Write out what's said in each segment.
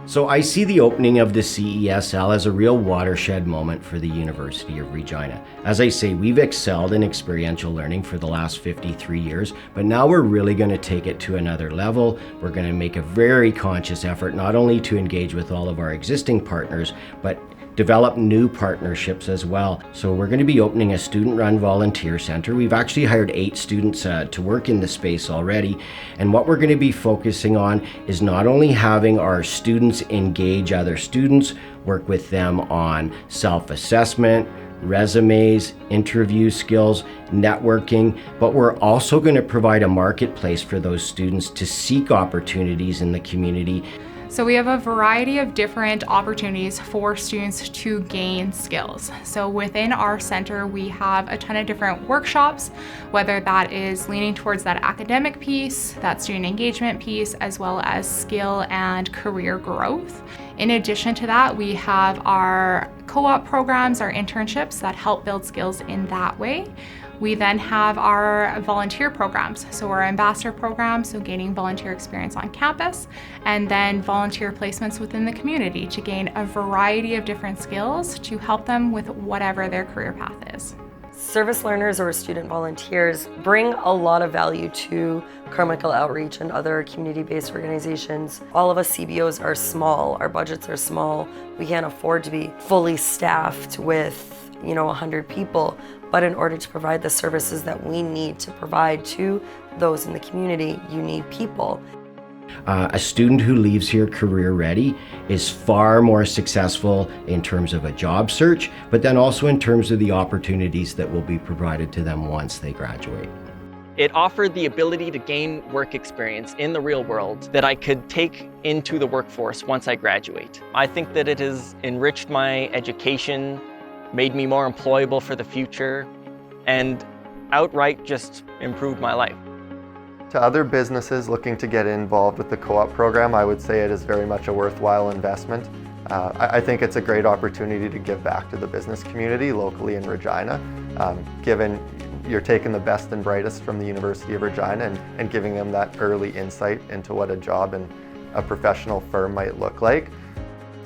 So I see the opening of the CESL as a real watershed moment for the University of Regina. As I say, we've excelled in experiential learning for the last 53 years, but now we're really going to take it to another level. We're going to make a very conscious effort not only to engage with all of our existing partners, but develop new partnerships as well. So we're going to be opening a student-run volunteer center. We've actually hired 8 students to work in the space already. And what we're going to be focusing on is not only having our students engage other students, work with them on self-assessment, resumes, interview skills, networking, but we're also going to provide a marketplace for those students to seek opportunities in the community. So we have a variety of different opportunities for students to gain skills. So within our center, we have a ton of different workshops, whether that is leaning towards that academic piece, that student engagement piece, as well as skill and career growth. In addition to that, we have our co-op programs, our internships that help build skills in that way. We then have our volunteer programs, so our ambassador program, so gaining volunteer experience on campus, and then volunteer placements within the community to gain a variety of different skills to help them with whatever their career path is. Service learners or student volunteers bring a lot of value to Carmichael Outreach and other community-based organizations. All of us CBOs are small, our budgets are small. We can't afford to be fully staffed with 100 people. But in order to provide the services that we need to provide to those in the community, you need people. A student who leaves here career ready is far more successful in terms of a job search, but then also in terms of the opportunities that will be provided to them once they graduate. It offered the ability to gain work experience in the real world that I could take into the workforce once I graduate. I think that it has enriched my education, made me more employable for the future, and outright just improved my life. To other businesses looking to get involved with the co-op program, I would say it is very much a worthwhile investment. I think it's a great opportunity to give back to the business community locally in Regina, given you're taking the best and brightest from the University of Regina and giving them that early insight into what a job in a professional firm might look like.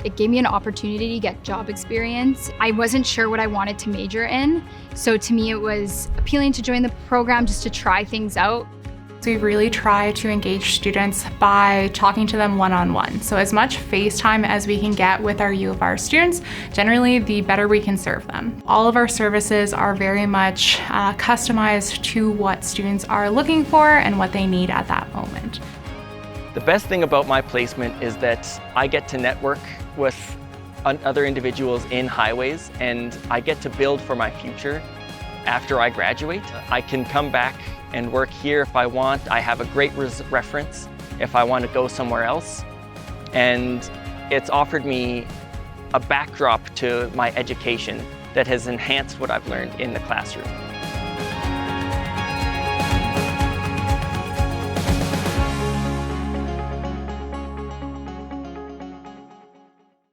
It gave me an opportunity to get job experience. I wasn't sure what I wanted to major in, so to me it was appealing to join the program just to try things out. So we really try to engage students by talking to them one-on-one. So as much face time as we can get with our U of R students, generally the better we can serve them. All of our services are very much customized to what students are looking for and what they need at that moment. The best thing about my placement is that I get to network with other individuals in highways, and I get to build for my future after I graduate. I can come back and work here if I want. I have a great reference if I want to go somewhere else. And it's offered me a backdrop to my education that has enhanced what I've learned in the classroom.